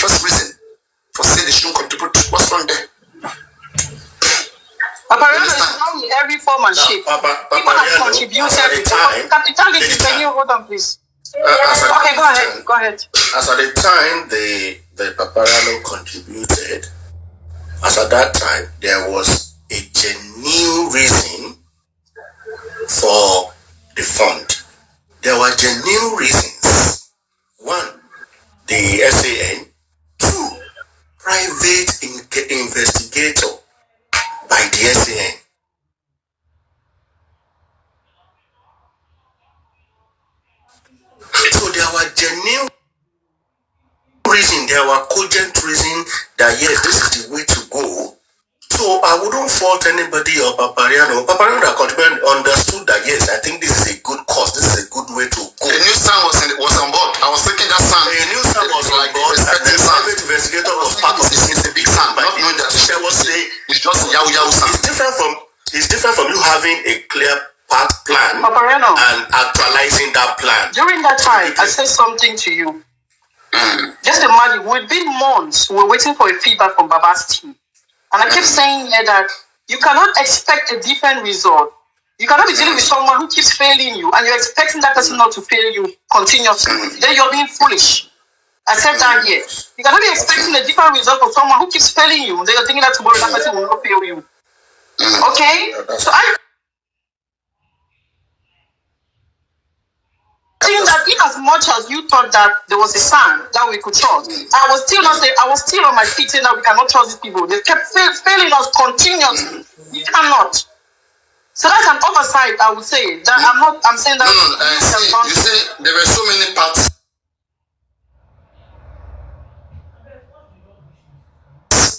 first reason for saying they shouldn't contribute. What's wrong there? Apparently, it's wrong in every form and shape. People have contributed. Capitality, can you hold on, please? Okay, go ahead. Go ahead. As at the time the Papariano contributed, as at that time, there was a genuine reason for the fund. There were genuine reasons. One, the SAN. Two, private investigator by the SAN. So there were genuine reason, there were cogent reason that yes, this is the way to go. So I wouldn't fault anybody or Papariano. Papariano that contributed understood that yes, I think this is a good cause, this is a good way to go. The new sound was on board. I was thinking that sound. The new sound was on board. The private investigator was part of this. It's a big sound, not knowing that there was it's just a yahoo sound. It's different from you having a clear path plan Papariano, and actualizing that plan. During that time, I said something to you. Just imagine, we've been months, we're waiting for a feedback from Baba's team. And I keep saying here that you cannot expect a different result. You cannot be dealing with someone who keeps failing you and you're expecting that person not to fail you continuously. Then you're being foolish. I said that here. You cannot be expecting a different result from someone who keeps failing you. Then you're thinking that tomorrow that person will not fail you. Okay? So I think that in as much as you thought that there was a sign that we could trust, I was still on my feet saying that we cannot trust these people. They kept failing us continuously. You cannot. So that's an oversight, I would say. That I'm saying that. You see, there were so many parts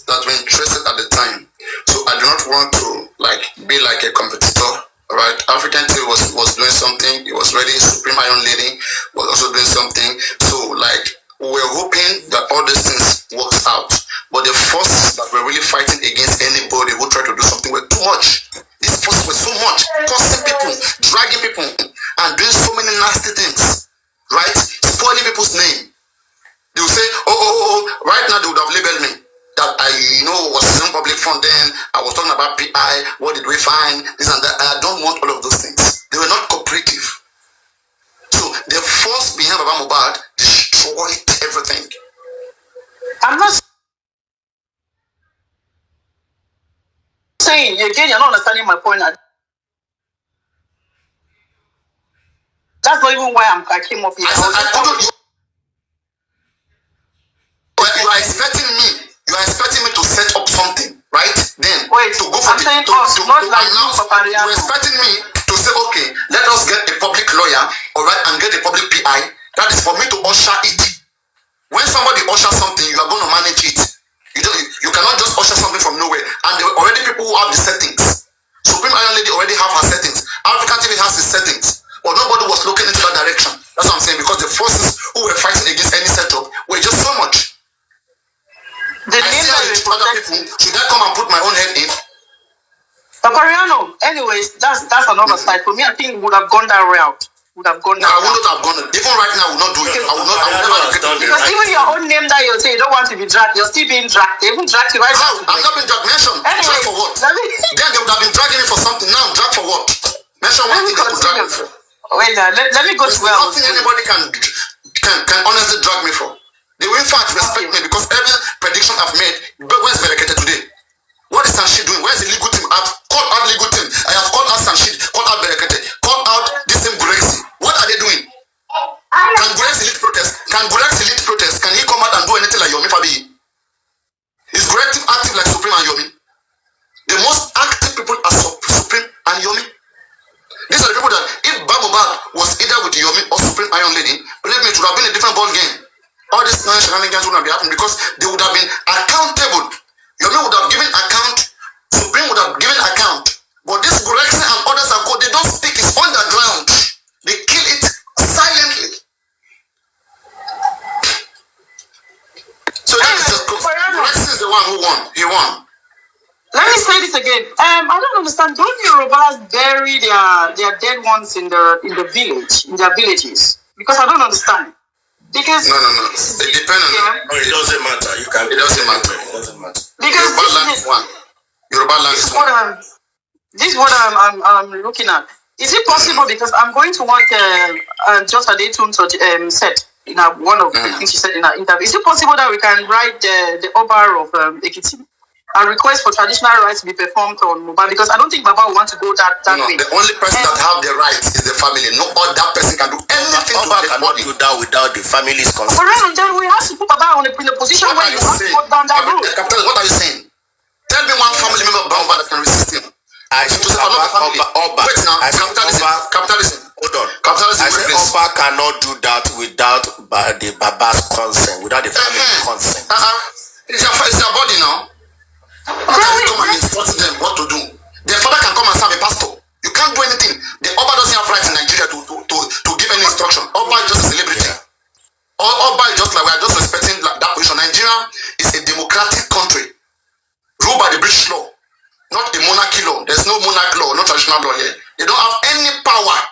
that were interested at the time. So I do not want to be like a competitor. Right, African Tail was doing something. It was ready. Supreme Iron Lady was also doing something. So we're hoping that all these things works out. But the forces that were really fighting against anybody who tried to do something were too much. These forces were so much, causing people, dragging people, and doing so many nasty things. Right, spoiling people's name. They will say, oh, right now they would have labeled me. That I was in public fund then. I was talking about Kpai, what did we find, this and that, and I don't want all of those things. They were not cooperative. So the force behind Baba Mohbad destroyed everything. I'm not saying, again, you're not understanding my point. That's not even why I came up here. You are expecting me to set up something, right? Then wait, to go for I'm saying us, not like you. You're expecting me to say, okay, let us get a public lawyer, all right, and get a public PI. That is for me to usher it. When somebody ushers something, you are going to manage it. You cannot just usher something from nowhere. And there are already people who have the settings. Supreme Iron Lady already have her settings. African TV has its settings. But nobody was looking into that direction. That's what I'm saying, because the forces who were fighting against any setup were just so much. The name that is other people, should I come and put my own head in? Papariano, anyways, that's another side. For me, I think we would have gone that route. I would not have gone. Even right now, I would not do it. I would never get done. Because even your own name that you say you don't want to be dragged, you're still being dragged. They even dragged you right now. I'm not being dragged. Mention. Anyway, drag for what? Then they would have been dragging me for something. Now, drag for what? Mention one thing they would drag me for. Wait, let me go to where nothing anybody can honestly drag me for. They will in fact respect me because every prediction I've made, where's Berekete today? What is Sanshid doing? Where's the legal team? I've called out legal team. I have called out Sanshid, called out Berekete, called out this same Gurexi. What are they doing? Can Gurexi lead protest? Can he come out and do anything like Yomi Fabi? Is Gurexi active like Supreme and Yomi? The most active people are Supreme and Yomi. These are the people that if Mohbad was either with Yomi or Supreme Iron Lady, believe me, it would have been a different ball game. All these shenanigans would not be happening because they would have been accountable. Yomi would have given account, Supreme would have given account. But this Gurexi and others are called, they don't speak, it's underground. They kill it silently. So that is just Gurexi is the one who won. He won. Let me say this again. I don't understand. Don't Yorubas bury their dead ones in the village, in their villages? Because I don't understand. Because no. It depends on No, it doesn't matter. You can. It doesn't matter. It doesn't matter. Because Yoruba land is one. Yoruba land is one. This is what I'm looking at. Is it possible, because I'm going to what just a day said in one of the things she said in her interview, is it possible that we can write the Oba of Ekiti and request for traditional rites to be performed on Mohbad? Because I don't think Baba will want to go that way. The only person that have the rights is the family. No other person can do anything Oba to the cannot body. do that without the family's consent. But then we have to put Baba in a position where you have to go down that road. Captain, what are you saying? Tell me one family member of Bamba that can resist him. I said Oba. Wait now, capitalism. Hold on. Capitalism. I said Oba cannot do that without the Baba's consent, without the family's consent. It's your body now. How can you come and instruct them what to do? Their father can come and serve a pastor. You can't do anything. The Oba doesn't have rights in Nigeria to give any instruction. Oba is just a celebrity. Oba is just like we are just respecting that position. Nigeria is a democratic country ruled by the British law, not a monarchy law. There's no monarch law, no traditional law here. They don't have any power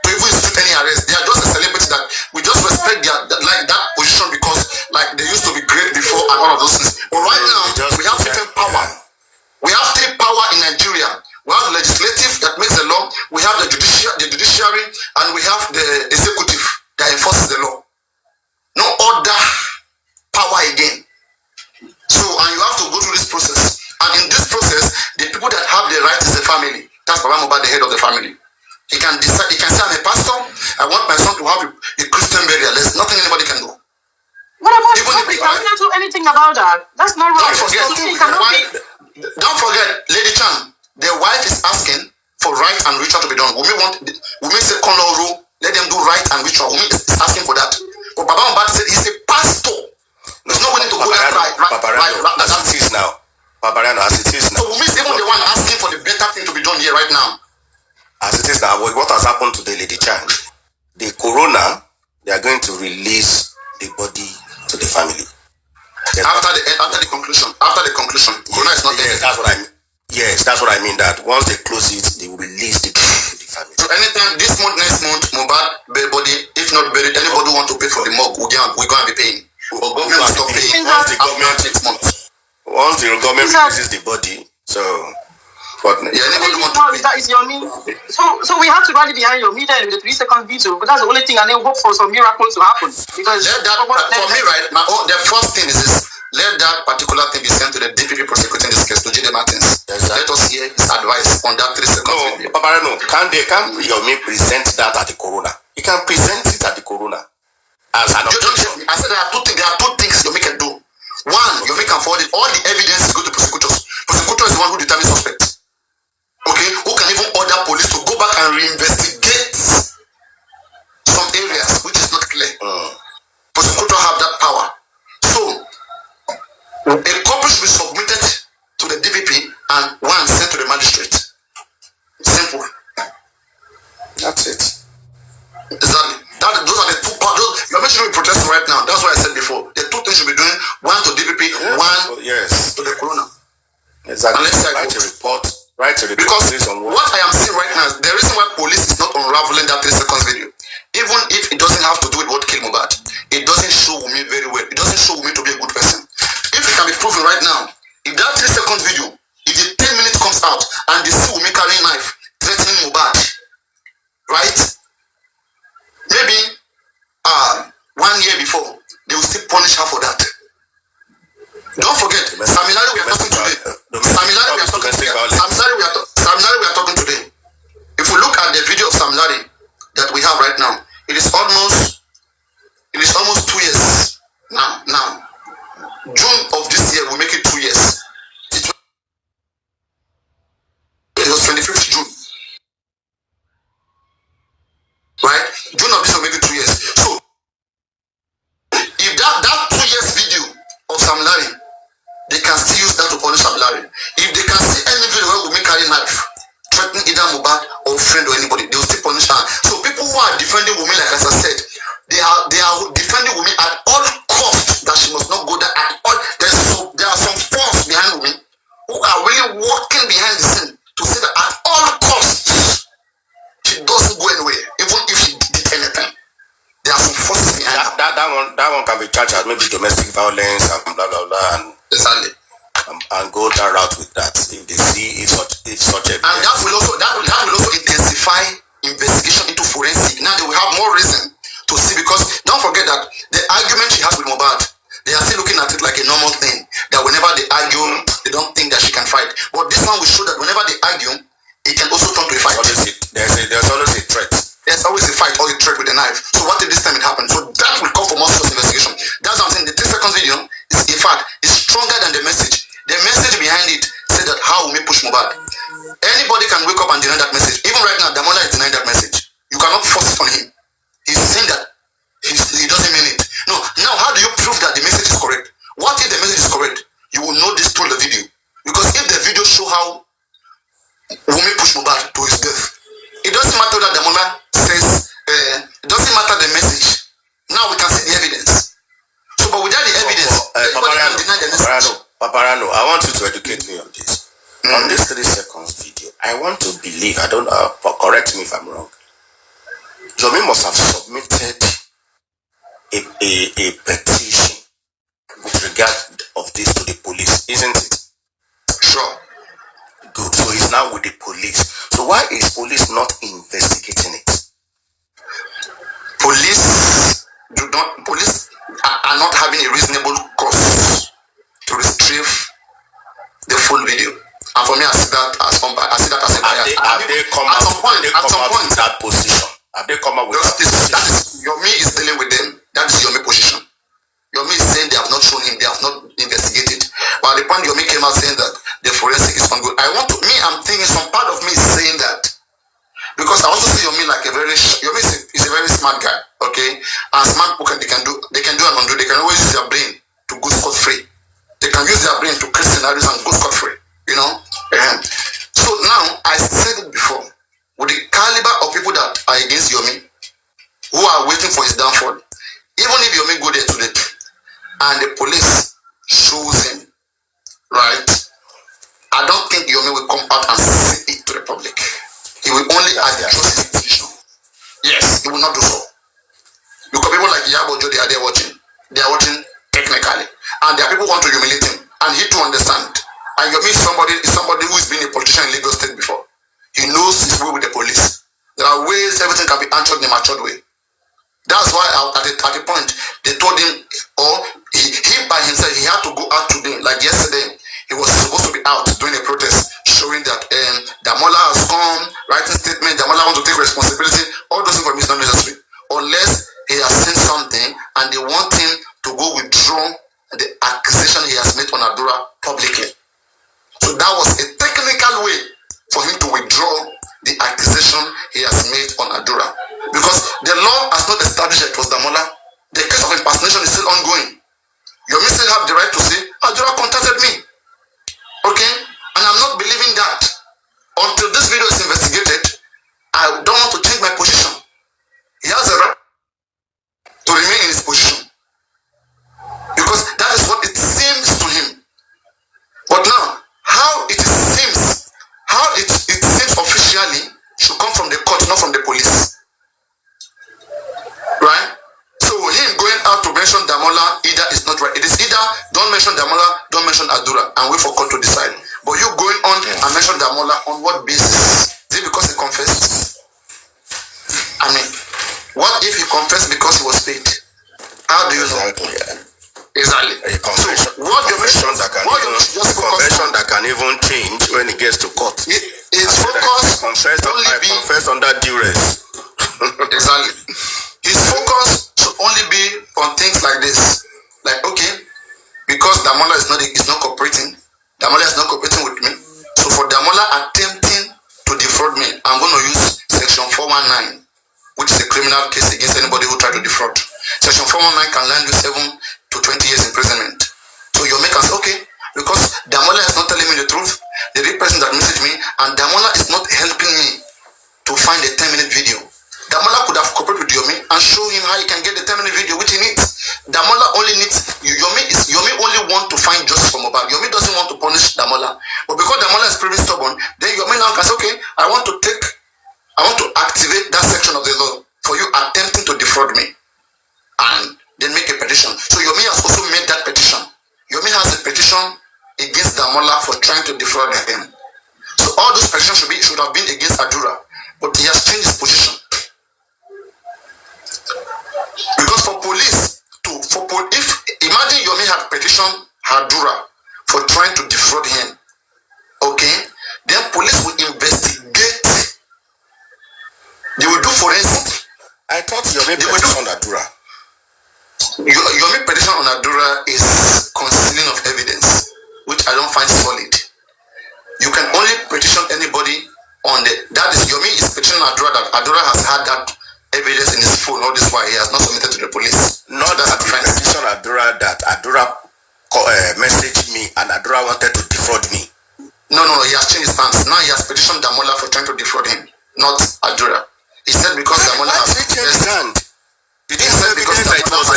to even institute any arrest. They are just a celebrity that we just respect that position because like they used to be great before and all of those things. But right now we have different power. We have three power in Nigeria. We have the legislative that makes the law. We have the judiciary, and we have the executive that enforces the law. No other power again. So, and you have to go through this process. And in this process, the people that have the right is the family. That's Baba Mohbad, the head of the family. He can decide, he can say, I'm a pastor, I want my son to have a Christian burial. There's nothing anybody can do. What about the family? Can we not do anything about that? That's not right. Don't forget, Lady Chan, the wife is asking for right and ritual to be done. Wunmi say, rule, let them do right and ritual. Wunmi is asking for that. But Baba Mohbad said he's a pastor. There's no willing to go that right. As it is now. Paparano, as it is now. So Wunmi is even the one asking for the better thing to be done here right now. As it is now, what has happened to the Lady Chan? The corona, they are going to release the body to the family. After the conclusion, corona is not there. Yes, that's what I mean. That once they close it, they will release the body to the family. So anytime this month, next month, Mohbad body, if not buried, anybody want to pay for the morgue, we're going to be paying. But government will stop paying once the government next month. Once the government releases the body, so. But anybody want to pay. That is your me. So we have to rally behind your media with the 3-second video, but that's the only thing, and then hope for some miracles to happen. Because let that, for me, right, the first thing is this: let that particular thing be sent to the DPP prosecuting this case, to J.D. Martins. Let us hear his advice on that 3-second video. No, can Yomi present that at the corona? He can present it at the corona. As an objection. I said there are two things Yomi can do. One, Yomi can forward it. All the evidence go to prosecutors. Prosecutor is the one who determines suspects. Okay, who can even order police to go back and reinvestigate some areas which is not clear. Prosecutor have that power. So a copy should be submitted to the DPP and one sent to the magistrate. Simple. That's it. Exactly. Those are the two parts. You're mentioning protesting right now. That's what I said before. The two things should be doing: one to DPP, one to the corona. Exactly. Write a report. Because what I am seeing right now, the reason why police is not unraveling that 3-second video, even if it doesn't have to do with what killed Mohbad, it doesn't show Wunmi very well. It doesn't show Wunmi to be a good person. If it can be proven right now, if that 3-second video, if the 10 minutes comes out and they see Wunmi carrying knife, threatening Mohbad, right? Maybe 1 year before, they will still punish her for that. Don't forget, Samilari we are talking today. Samilari we are talking today. If we look at the video of Samilari that we have right now, it is almost 2 years now. June of this year will make it 2 years. It was 25th June. Right? June of this will make it 2 years. So if that 2 years video of Samilari, they can still use that to punish Samilari. charge as maybe domestic violence and blah blah blah, and exactly. And go that route with that if they see if such evidence. And that will also intensify investigation into forensic. Now they will have more reason to see, because don't forget that the argument she has with Mohbad, they are still looking at it like a normal thing. That whenever they argue, they don't think that she can fight. But this one will show that whenever they argue, it can also turn to a fight. There's always a threat. There's always a fight or a threat with a knife. So what if this time it happened? So that will call for more serious investigation. That's what I'm saying. The 3 seconds video is, in fact, is stronger than the message. The message behind it said that how we may push Mohbad. Anybody can wake up and deny that message. Even right now, Damola is denying that message. You cannot force it on him. He's saying that he doesn't mean it. No. Now, how do you prove that the message is correct? What if the message is correct? You will know this through the video. Because if the video show how Wunmi pushed Mohbad to his death, it doesn't matter that Damola says, it doesn't matter the message. Now we can see the evidence. So, but without the evidence, anybody can deny the message. Paparano, I want you to educate me on this. On this 3 seconds video, I want to believe, I don't know, correct me if I'm wrong. Yomi must have submitted a petition with regard of this to the police, isn't it? Sure. Good. So he's now with the police. So why is police not investigating it? Police are not having a reasonable cause to retrieve the full video. And for me, I see that as a bias. Have they come out with that position? Have they come out with that position? Yomi is dealing with them. That is Yomi position. Yomi is saying they have not shown him, they have not investigated. But at the point Yomi came out saying that the forensic is ongoing, I'm thinking some part of me is saying that. Because I also see Yomi like Yomi is a very smart guy, okay? And smart people they can do and undo. They can always use their brain to go scot-free. They can use their brain to create scenarios and go scot-free, you know? So now, I said it before, with the caliber of people that are against Yomi, who are waiting for his downfall, even if Yomi go there today, and the police shows him, right? I don't think Yomi will come out and say it to the public. He will only address his position. Yes, he will not do so. Because people like Yabojo, they are there watching. They are watching technically. And there are people who want to humiliate him. And he to understand. And Yomi is somebody who has been a politician in Lagos State before. He knows his way with the police. There are ways everything can be answered in a matured way. That's why at the point, they told him, or he by himself, he had to go out today. Like yesterday, he was supposed to be out doing a protest, showing that Damola has come, writing statement, Damola wants to take responsibility. All those information is not necessary. Unless he has seen something and they want him to go withdraw the accusation he has made on Adura publicly. So that was a technical way for him to withdraw the accusation he has made on Adura. Because the law has not established that it was Damola. The case of impersonation is still ongoing. Yomi still have the right to say, Adura contacted me. Okay? And I'm not believing that. Until this video is investigated, I don't want to change my position. He has a right to remain in his position. Because that is what it seems to him. But now, how it seems officially should come from the court, not from the police. Right? So him going out to mention Damola either is not right. It is either don't mention Damola, don't mention Adura, and wait for court to decide. But you going on and mention Damola on what basis? Is it because he confessed? I mean, what if he confessed because he was paid? How do you know? Exactly. A confession, so what confession that can even change when it gets to court. His focus confess under duress. Exactly. His focus should only be on things like this. Like, okay, because Damola is not cooperating. Damola is not cooperating with me. So for Damola attempting to defraud me, I'm going to use section 419, which is a criminal case against anybody who tried to defraud. Section 419 can land you 7 to 20 years imprisonment. So you make us okay, because Damola is not telling me the truth. The real person that messaged me, and Damola is not helping me to find a 10-minute video. Damola could have cooperated with Yomi and show him how he can get the 10-minute video which he needs. Damola only needs Yomi only want to find justice for Mohbad. Yomi doesn't want to punish Damola. But because Damola is pretty stubborn, then Yomi now can say, okay, I want to activate that section of the law for you attempting to defraud me. And then make a petition. So Damola for trying to defraud him. So all those petitions should have been against Adura, but he has changed his position. Because for police if imagine Yomi had petitioned Adura for trying to defraud him, okay, then police will investigate. They will do forensic. I thought Yomi petition on Adura. Yomi petition on Adura is concealing of evidence, which I don't find solid. You can only petition anybody on that is Yomi is petitioning Adura that Adura has had that evidence in his phone. All this while he has not submitted to the police. Not that he petition Adura that Adura messaged me and Adura wanted to defraud me. No, he has changed his stance. Now he has petitioned Damola for trying to defraud him, not Adura. He said because Damola has changed his hand. Did he have evidence that it was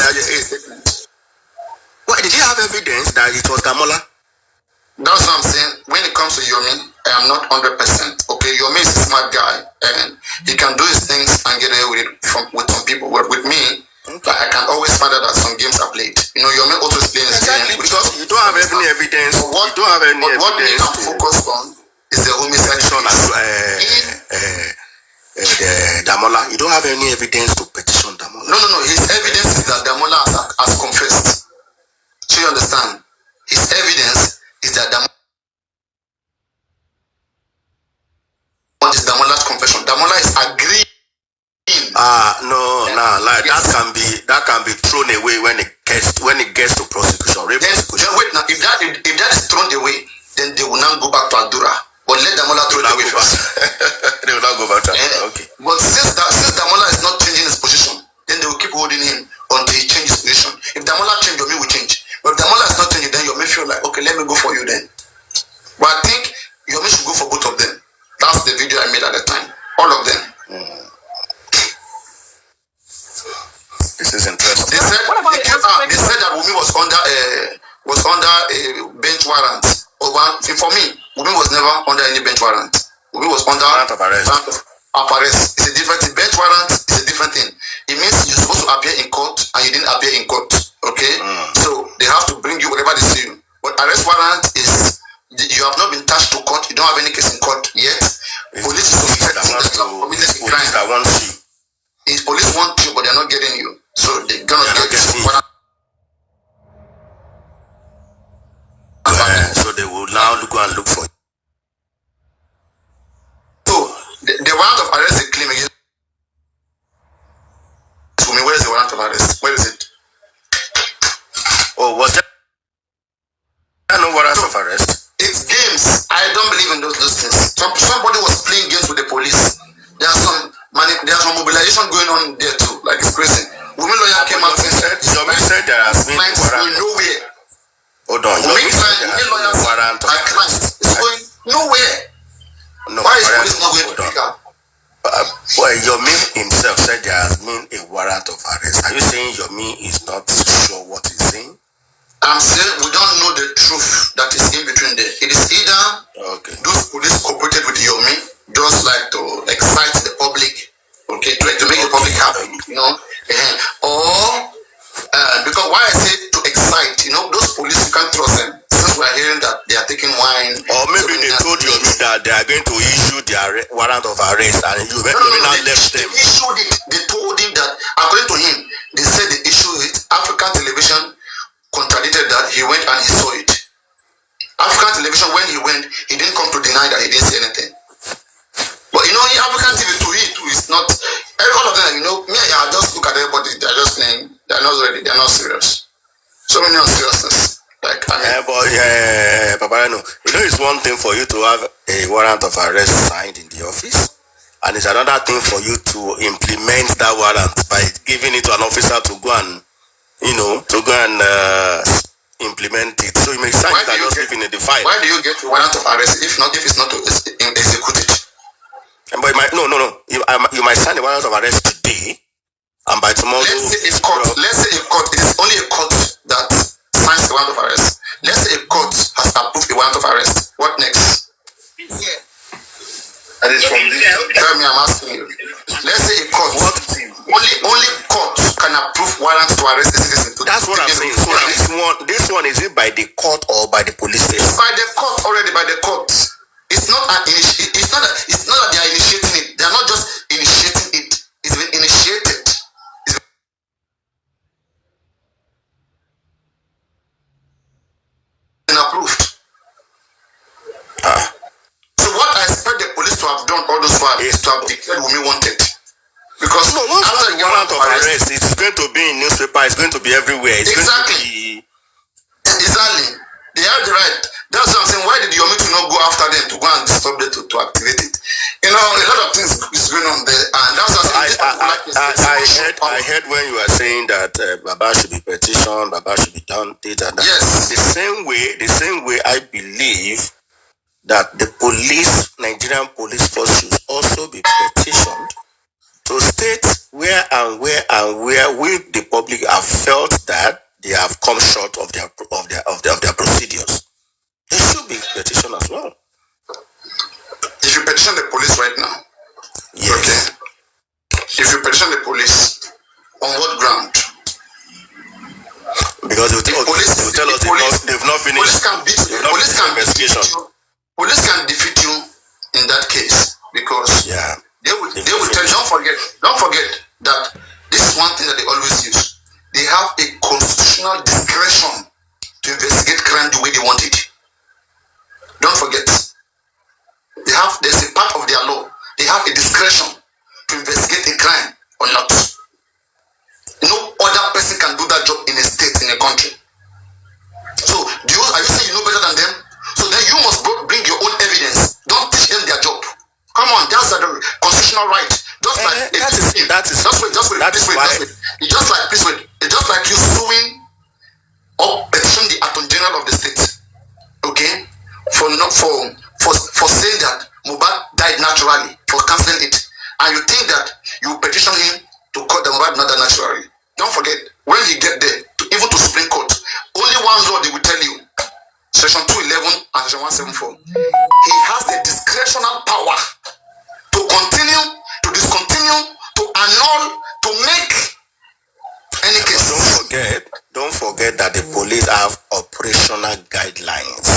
Why did he have evidence that it was Damola? That's what I'm saying. When it comes to Yomi, I am not 100%. Okay, Yomi is a smart guy and he can do his things and get away with some people. But with me, okay, I can always find out that some games are played. You know, Yomi also explains exactly, because you don't have any evidence. What I'm focused on is the homicide Damola. You don't have any evidence to petition Damola. No. His evidence is that Damola has confessed. So you understand? His evidence is that what is Damola's confession? Damola is agreeing. Like that can be thrown away when it gets to prosecution. Then wait now. If that is thrown away, then they will now go back to Adura. But let Damola throw it away first. They will not go back to Adura. Okay. But since Damola is not changing his position, then they will keep holding him until he changes his position. If Damola change, Yomi will change. But if Damola is not changing, then Yomi feel like, okay, let me go for you then. But I think Yomi should go for both of them. That's the video I made at the time. All of them. This is interesting. They said that Wunmi was under a bench warrant. For me, Wunmi was never under any bench warrant. Wunmi was under warrant of arrest. It's a different thing. Bench warrant is a different thing. It means you're supposed to appear in court and you didn't appear in court. Okay? So they have to bring you whatever they see you. But arrest warrant is you have not been touched to court, you don't have any case in court yet. Police is suspecting that you have committed a crime. That wants you. Police want you, but they're not getting you. So they're gonna get you. So they will now go and look for you. So the warrant of arrest they claim against Wunmi. Where is the warrant of arrest? Where is it? Oh, was there no warrant of arrest? It's games. I don't believe in those things. Somebody was playing games with the police. There's some mobilization going on there too. Like it's crazy. Wunmi lawyer came out and said there has been nowhere. Hold on. Wunmi warrant of arrest. It's going nowhere. No, why is police not going to pick up? Yomi himself said there has been a warrant of arrest. Are you saying Yomi is not sure what he's saying? I'm saying we don't know the truth that is in between there. It is either those police cooperated with Yomi just like to excite the public, okay, to make the public happy, you know, or because why I say to excite, you know, those police you can't trust them since we are hearing that they are taking wine. Or maybe they told Yomi that they are going to issue their warrant of arrest and you not left them. They issued it. They told him that according to him, they said they issued it. African television contradicted that. He went and he saw it. African television, when he went, he didn't come to deny that he didn't see anything. But you know, African TV to it is not. All of them, you know, me, I just look at everybody. They're just playing. They're not ready. They're not serious. So many unseriousness. Like I mean, Papa, you know, it's one thing for you to have a warrant of arrest signed in the office, and it's another thing for you to implement that warrant by giving it to an officer to go and, you know, implement it. So you may sign that just leaving in the file. Why do you get a warrant of arrest if it's not to execute it? But you might sign a warrant of arrest today, and by tomorrow. Let's say a court. It is only a court that signs the warrant of arrest. Let's say a court has approved a warrant of arrest. What next? Yeah. Tell me, I'm asking you. Let's say a court. Only court can approve warrants to arrest a citizen. That's what I'm saying. So this one is it by the court or by the police station? By the court already. By the court. It's not that they are initiating it. They are not just initiating it. It's been initiated. It's been approved. So what I expect the police to have done all those while is to have declared Wunmi wanted. Because after the warrant of arrest, it's going to be in newspaper, it's going to be everywhere. It's exactly. Exactly. They have the right. That's what I'm saying. Why did you want me to not go after them to go and stop them to activate it? You know, a lot of things is going on there, and that's what I heard when you were saying that Baba should be petitioned, Baba should be done, this and that. Yes. The same way I believe that the Nigerian police force should also be petitioned to state where we the public have felt that they have come short of their procedures. They should be petitioned as well. If you petition the police right now, yes. Okay. If you petition the police, on what ground? Because they will tell us they've not finished. Police can defeat you in that case because they will tell you, don't forget that this is one thing that they always use. They have a constitutional discretion to investigate crime the way they want it. Don't forget. There's a part of their law. They have a discretion to investigate a crime or not. No other person can do that job in a state, in a country. So, are you saying you know better than them? So then you must bring your own evidence. Don't teach them their job. Come on, that's a constitutional right. Just like you suing or petition the Attorney General of the state, okay, for saying that Mohbad died naturally, for cancelling it, and you think that you petition him to cut the Mohbad not naturally. Don't forget, when he get there, even to Supreme Court, only one law they will tell you, Section 211 and Section 174. He has the discretional power to continue, to discontinue, to annul, to make any case. Don't forget that the police have operational guidelines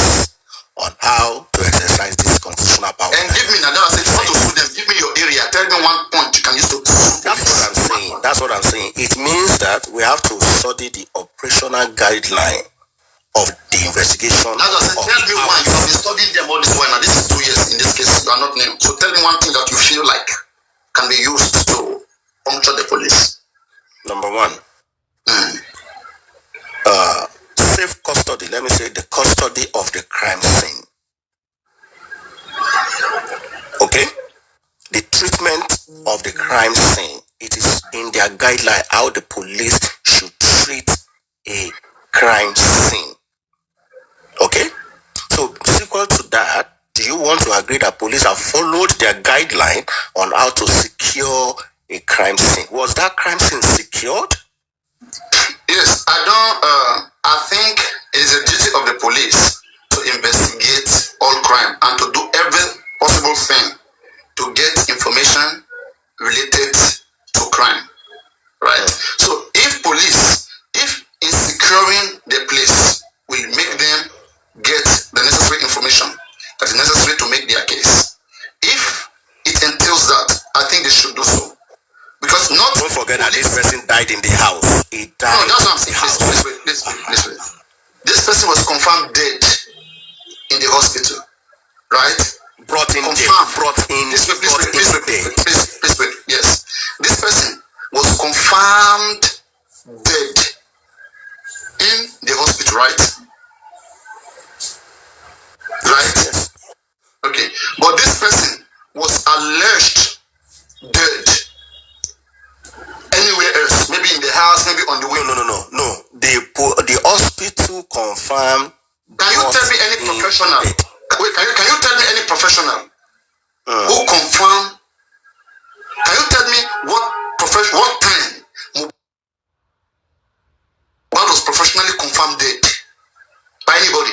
on how to exercise this constitutional power. And give me now, if you want to sue them, give me your area. Tell me one point you can use to sue. That's what I'm saying. It means that we have to study the operational guideline of the investigation. Tell me one. You have been studying them all this while now. This is 2 years in this case. You are not new. So tell me one thing that you feel like can be used to puncture the police. Number one, safe custody. Let me say the custody of the crime scene. Okay? The treatment of the crime scene. It is in their guideline how the police should treat a crime scene. Okay? So, sequel to that, do you want to agree that police have followed their guideline on how to secure a crime scene? Was that crime scene secured? Yes, I think it is a duty of the police to investigate all crime and to do every possible thing to get information related to crime. Right? So if in securing the place will make them get the necessary information that is necessary to make their case, if it entails that, I think they should do so. Because don't forget that this person died in the house. He died. No, that's what I'm saying. This way. This person was confirmed dead in the hospital, right? Brought in. This way. Yes, this person was confirmed dead in the hospital, right? Right. Yes. Okay, but this person was alleged dead anywhere else, maybe in the house, maybe on the way. No. The hospital confirmed. Can you tell me any professional? Wait, can you tell me any professional who confirmed? Can you tell me what time Mohbad was professionally confirmed dead by anybody?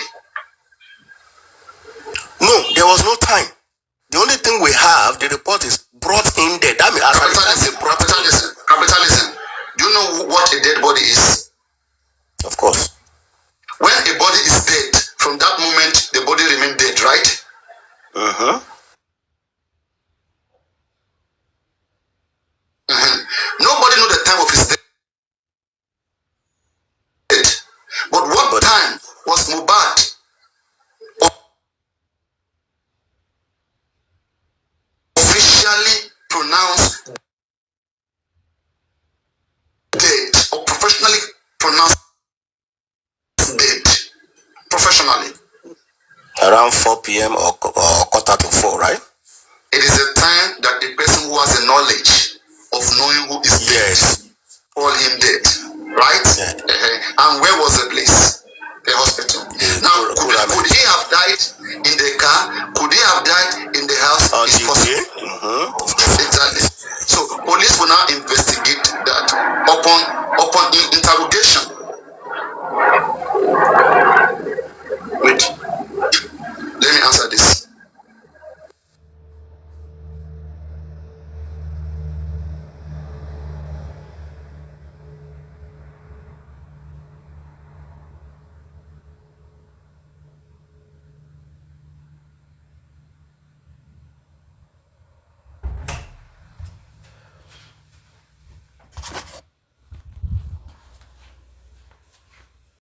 No, there was no time. The only thing we have, from that moment, the body remained dead, right? Nobody knew the time of his death. But what time was Mohbad officially pronounced dead, or professionally pronounced dead? Professionally. Around 4 p.m. or quarter to 4, right? It is a time that a person who has the knowledge of knowing who is dead, call him dead, right? Yeah. And where was the place?